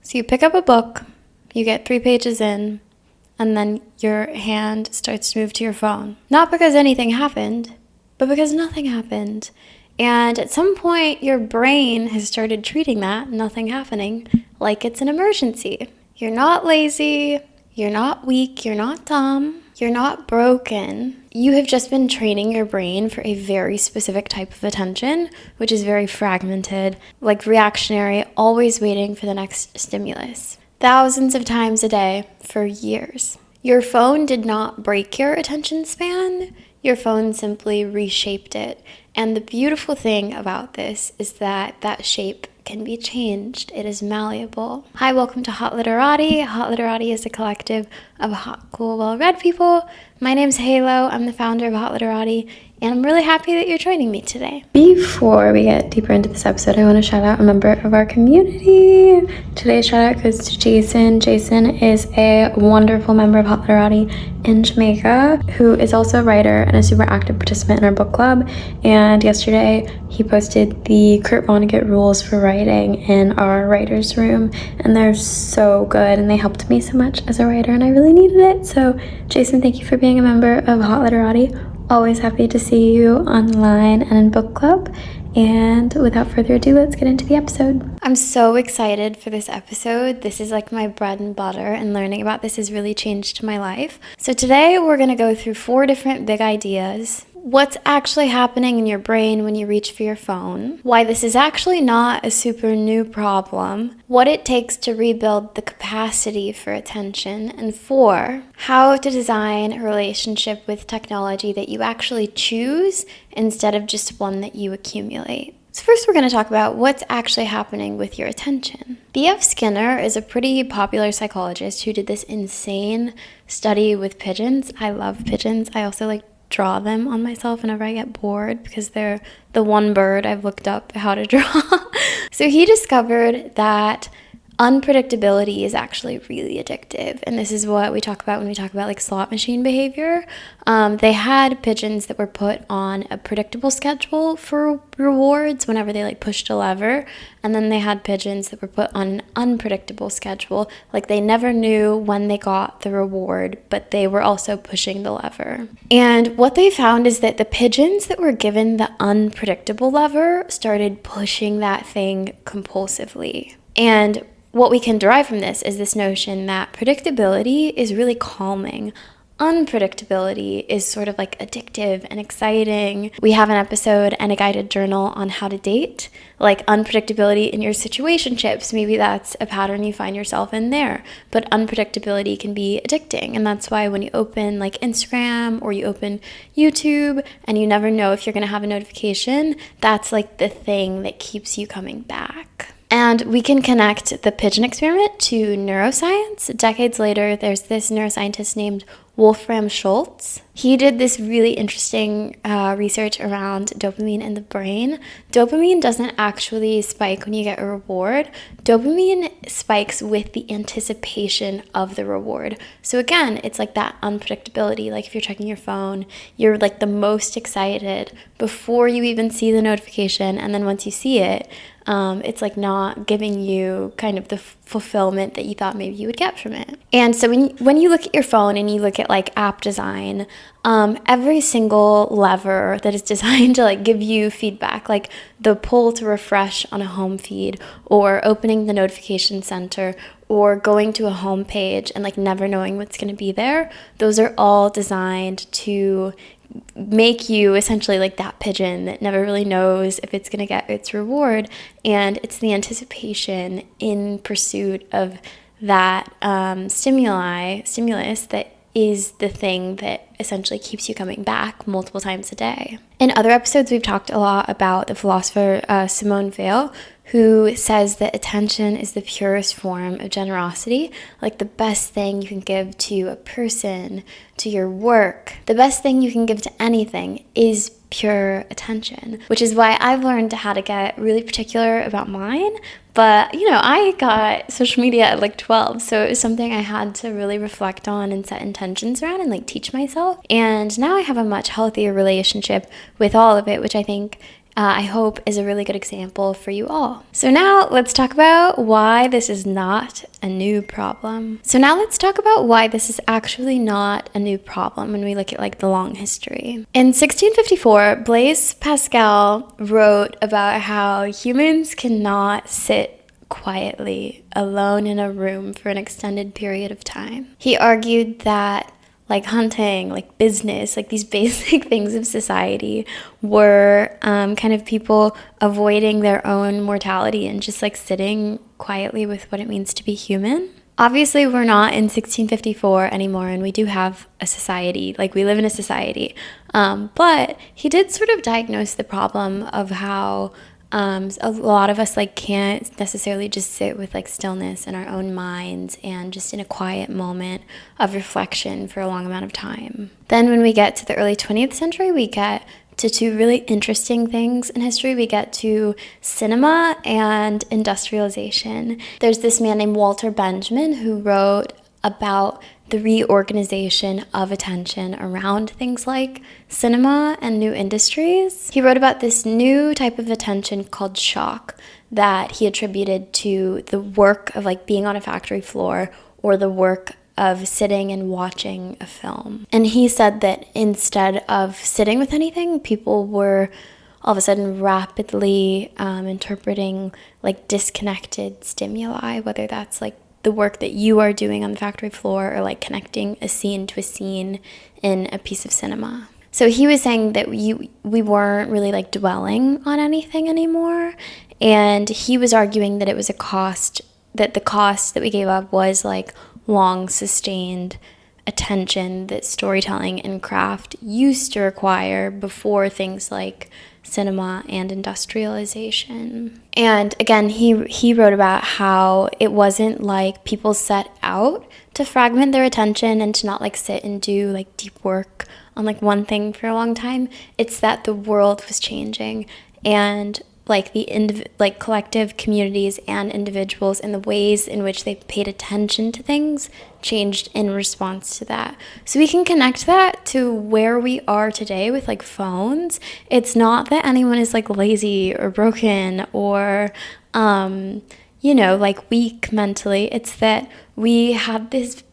So you pick up a book, you get 3 pages in, and then your hand starts to move to your phone. Not because anything happened, but because nothing happened. And at some point, your brain has started treating that nothing happening like it's an emergency. You're not lazy, you're not weak, you're not dumb, you're not broken. You have just been training your brain for a very specific type of attention, which is very fragmented, like reactionary, always waiting for the next stimulus. Thousands of times a day for years. Your phone did not break your attention span. Your phone simply reshaped it. And the beautiful thing about this is that that shape can be changed. It is malleable. Hi, welcome to Hot Literati. Hot Literati is a collective of hot, cool, well-read people. My name's Halo. I'm the founder of Hot Literati, and I'm really happy that you're joining me today. Before we get deeper into this episode, I want to shout out a member of our community. Today's shout out goes to Jason. Jason is a wonderful member of Hot Literati in Jamaica, who is also a writer and a super active participant in our book club. And yesterday, he posted the Kurt Vonnegut rules for writing in our writer's room, and they're so good, and they helped me so much as a writer, and I really needed it. So, Jason, thank you for being a member of Hot Literati. Always happy to see you online and in book club. And without further ado, let's get into the episode. I'm so excited for this episode. This is like my bread and butter, and learning about this has really changed my life. So today we're going to go through 4 different big ideas. What's actually happening in your brain when you reach for your phone, why this is actually not a super new problem, what it takes to rebuild the capacity for attention, and 4, how to design a relationship with technology that you actually choose instead of just one that you accumulate. So first we're going to talk about what's actually happening with your attention. B.F. Skinner is a pretty popular psychologist who did this insane study with pigeons. I love pigeons. I also draw them on myself whenever I get bored because they're the one bird I've looked up how to draw. So he discovered that unpredictability is actually really addictive, and this is what we talk about when we talk about slot machine behavior. They had pigeons that were put on a predictable schedule for rewards whenever they pushed a lever, and then they had pigeons that were put on an unpredictable schedule, they never knew when they got the reward, but they were also pushing the lever. And what they found is that the pigeons that were given the unpredictable lever started pushing that thing compulsively. And what we can derive from this is this notion that predictability is really calming. Unpredictability is sort of addictive and exciting. We have an episode and a guided journal on how to date, unpredictability in your situationships. Maybe that's a pattern you find yourself in there, but unpredictability can be addicting. And that's why when you open Instagram or you open YouTube and you never know if you're going to have a notification, that's the thing that keeps you coming back. And we can connect the pigeon experiment to neuroscience. Decades later, there's this neuroscientist named Wolfram Schultz. He did this really interesting research around dopamine in the brain. Dopamine doesn't actually spike when you get a reward. Dopamine spikes with the anticipation of the reward. So again, it's that unpredictability. If you're checking your phone, you're the most excited before you even see the notification, and then once you see it, it's not giving you kind of the fulfillment that you thought maybe you would get from it. And so when you look at your phone and you look at app design, every single lever that is designed to give you feedback, the pull to refresh on a home feed, or opening the notification center, or going to a home page and never knowing what's going to be there, those are all designed to make you essentially that pigeon that never really knows if it's going to get its reward. And it's the anticipation in pursuit of that stimulus that is the thing that essentially keeps you coming back multiple times a day. In other episodes, we've talked a lot about the philosopher Simone Weil, who says that attention is the purest form of generosity. The best thing you can give to a person, to your work, the best thing you can give to anything is pure attention, which is why I've learned how to get really particular about mine. But, I got social media at 12, so it was something I had to really reflect on and set intentions around and teach myself. And now I have a much healthier relationship with all of it, which I think I hope is a really good example for you all. So now let's talk about why this is not a new problem. So now let's talk about why this is actually not a new problem when we look at like the long history. In 1654, Blaise Pascal wrote about how humans cannot sit quietly alone in a room for an extended period of time. He argued that like hunting, like business, like these basic things of society were kind of people avoiding their own mortality and just like sitting quietly with what it means to be human. Obviously, we're not in 1654 anymore, and we do have a society, like we live in a society. But he did sort of diagnose the problem of how a lot of us like can't necessarily just sit with like stillness in our own minds and just in a quiet moment of reflection for a long amount of time. Then when we get to the early 20th century, we get to two really interesting things in history. We get to cinema and industrialization. There's this man named Walter Benjamin who wrote about the reorganization of attention around things like cinema and new industries. He wrote about this new type of attention called shock that he attributed to the work of like being on a factory floor or the work of sitting and watching a film. And he said that instead of sitting with anything, people were all of a sudden rapidly interpreting like disconnected stimuli, whether that's like the work that you are doing on the factory floor or like connecting a scene to a scene in a piece of cinema. So he was saying that we weren't really like dwelling on anything anymore. And he was arguing that it was a cost, that the cost that we gave up was like long sustained attention that storytelling and craft used to require before things like cinema and industrialization. And again, he wrote about how it wasn't like people set out to fragment their attention and to not like sit and do like deep work on like one thing for a long time. It's that the world was changing and like the collective communities and individuals and the ways in which they paid attention to things changed in response to that. So we can connect that to where we are today with like phones. It's not that anyone is like lazy or broken or like weak mentally. It's that we had this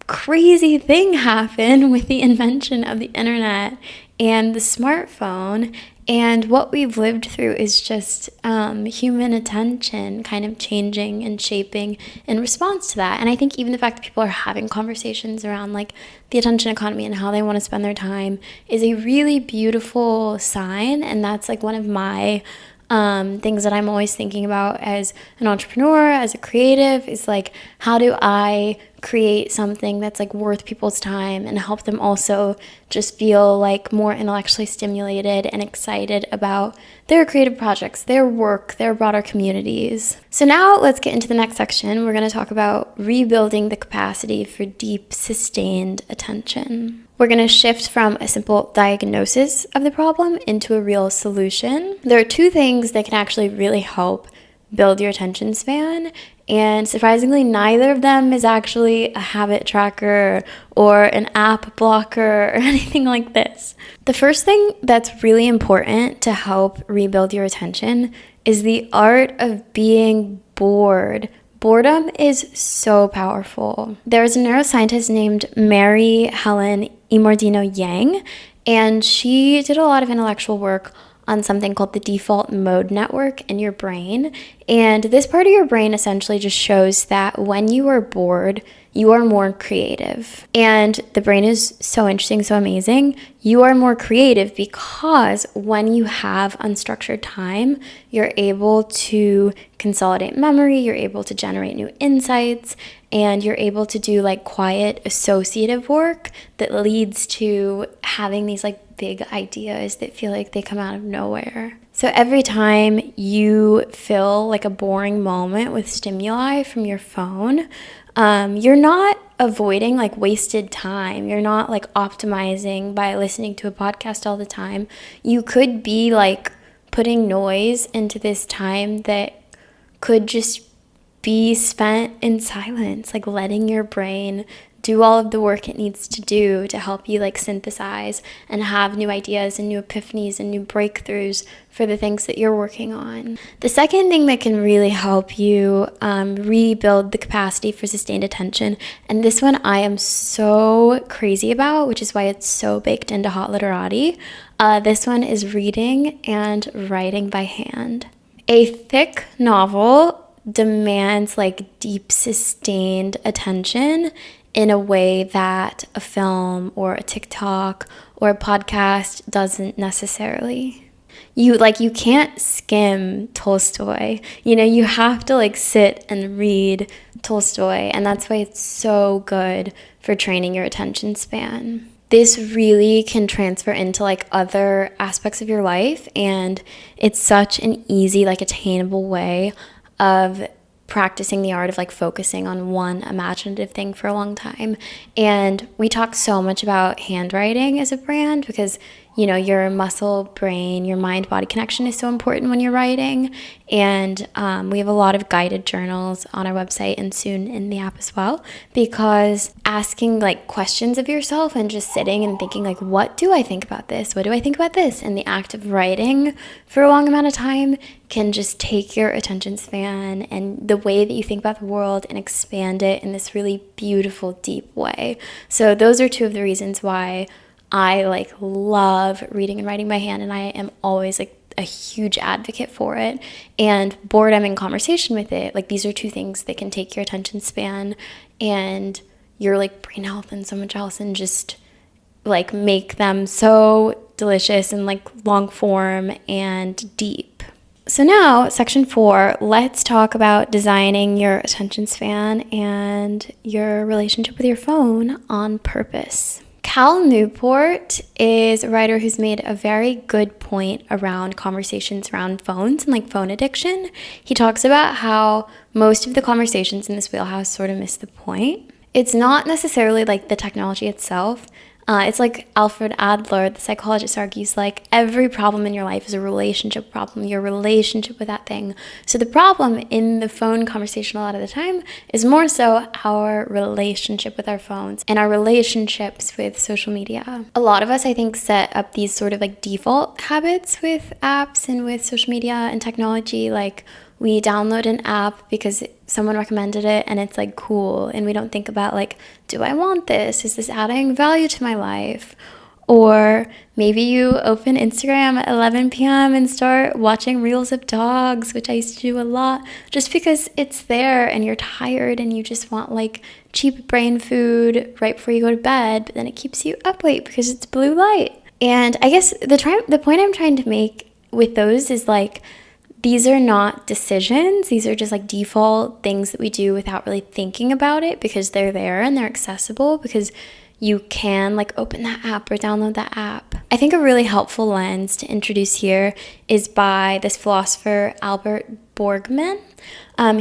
crazy thing happen with the invention of the internet and the smartphone. And what we've lived through is just human attention kind of changing and shaping in response to that. And I think even the fact that people are having conversations around like the attention economy and how they want to spend their time is a really beautiful sign. And that's like one of my things that I'm always thinking about as an entrepreneur, as a creative, is like, how do I create something that's like worth people's time and help them also just feel like more intellectually stimulated and excited about their creative projects, their work, their broader communities. So now let's get into the next section. We're going to talk about rebuilding the capacity for deep, sustained attention. We're going to shift from a simple diagnosis of the problem into a real solution. There are two things that can actually really help build your attention span, and surprisingly, neither of them is actually a habit tracker or an app blocker or anything like this. The first thing that's really important to help rebuild your attention is the art of being bored. Boredom is so powerful. There's a neuroscientist named Mary Helen Imordino-Yang, and she did a lot of intellectual work on something called the default mode network in your brain. And this part of your brain essentially just shows that when you are bored, you are more creative. And the brain is so interesting, so amazing. You are more creative because when you have unstructured time, you're able to consolidate memory, you're able to generate new insights, and you're able to do like quiet associative work that leads to having these like big ideas that feel like they come out of nowhere. So every time you feel like a boring moment with stimuli from your phone, you're not avoiding like wasted time. You're not like optimizing by listening to a podcast all the time. You could be like putting noise into this time that could just be spent in silence, like letting your brain do all of the work it needs to do to help you like synthesize and have new ideas and new epiphanies and new breakthroughs for the things that you're working on. The second thing that can really help you rebuild the capacity for sustained attention, and this one I am so crazy about, which is why it's so baked into Hot Literati, this one is reading and writing by hand. A thick novel demands like deep sustained attention in a way that a film or a TikTok or a podcast doesn't necessarily. You can't skim Tolstoy. You have to like sit and read Tolstoy, and that's why it's so good for training your attention span. This really can transfer into like other aspects of your life, and it's such an easy, like attainable way of practicing the art of like focusing on one imaginative thing for a long time. And we talk so much about handwriting as a brand because your muscle, brain, your mind-body connection is so important when you're writing. And we have a lot of guided journals on our website and soon in the app as well, because asking like questions of yourself and just sitting and thinking like, what do I think about this? What do I think about this? And the act of writing for a long amount of time can just take your attention span and the way that you think about the world and expand it in this really beautiful, deep way. So those are two of the reasons why I like love reading and writing by hand, and I am always like a huge advocate for it. And boredom and conversation with it, like these are two things that can take your attention span and your like brain health and so much else and just like make them so delicious and like long form and deep. So now, section 4, let's talk about designing your attention span and your relationship with your phone on purpose. Cal Newport is a writer who's made a very good point around conversations around phones and like phone addiction. He talks about how most of the conversations in this wheelhouse sort of miss the point. It's not necessarily like the technology itself. It's like Alfred Adler, the psychologist, argues like every problem in your life is a relationship problem, your relationship with that thing. So the problem in the phone conversation a lot of the time is more so our relationship with our phones and our relationships with social media. A lot of us, I think, set up these sort of like default habits with apps and with social media and technology. Like we download an app because someone recommended it and it's like cool, and we don't think about like, do I want this? Is this adding value to my life? Or maybe you open Instagram at 11 p.m. and start watching reels of dogs, which I used to do a lot, just because it's there and you're tired and you just want like cheap brain food right before you go to bed, but then it keeps you up late because it's blue light. And I guess the point I'm trying to make with those is like, these are not decisions. These are just like default things that we do without really thinking about it because they're there and they're accessible because you can like open that app or download that app. I think a really helpful lens to introduce here is by this philosopher, Albert Borgman.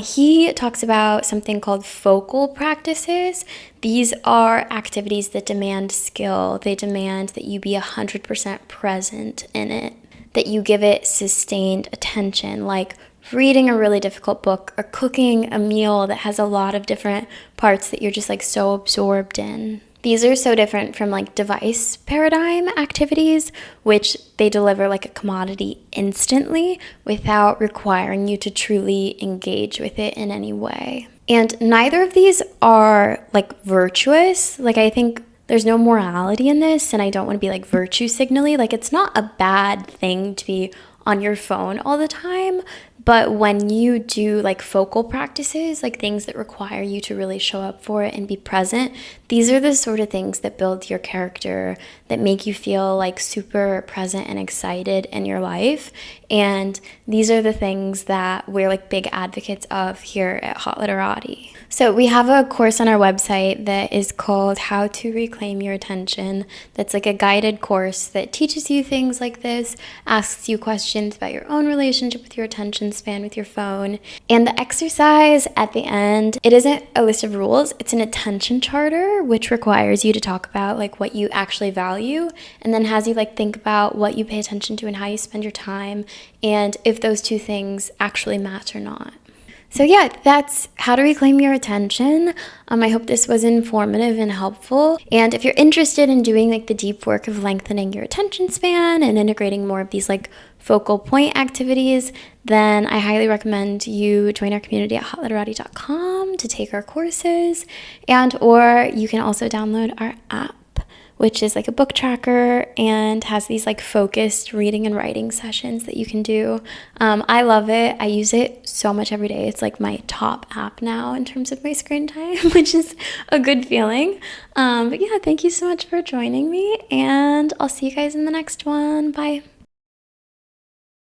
He talks about something called focal practices. These are activities that demand skill. They demand that you be 100% present in it, that you give it sustained attention, like reading a really difficult book or cooking a meal that has a lot of different parts that you're just like so absorbed in. These are so different from like device paradigm activities, which they deliver like a commodity instantly without requiring you to truly engage with it in any way. And neither of these are like virtuous. Like I think there's no morality in this, and I don't want to be like virtue signally. Like it's not a bad thing to be on your phone all the time, but when you do like focal practices, like things that require you to really show up for it and be present, these are the sort of things that build your character, that make you feel like super present and excited in your life. And these are the things that we're like big advocates of here at Hot Literati. So we have a course on our website that is called How to Reclaim Your Attention. That's like a guided course that teaches you things like this, asks you questions about your own relationship with your attention span with your phone. And the exercise at the end, it isn't a list of rules, it's an attention charter, which requires you to talk about like what you actually value, and then has you like think about what you pay attention to and how you spend your time, and if those two things actually match or not. So yeah, that's how to reclaim your attention. I hope this was informative and helpful. And if you're interested in doing like the deep work of lengthening your attention span and integrating more of these like focal point activities, then I highly recommend you join our community at hotliterati.com to take our courses, and or you can also download our app, which is like a book tracker and has these like focused reading and writing sessions that you can do. I love it. I use it so much every day. It's like my top app now in terms of my screen time, which is a good feeling. But yeah, thank you so much for joining me, and I'll see you guys in the next one. Bye.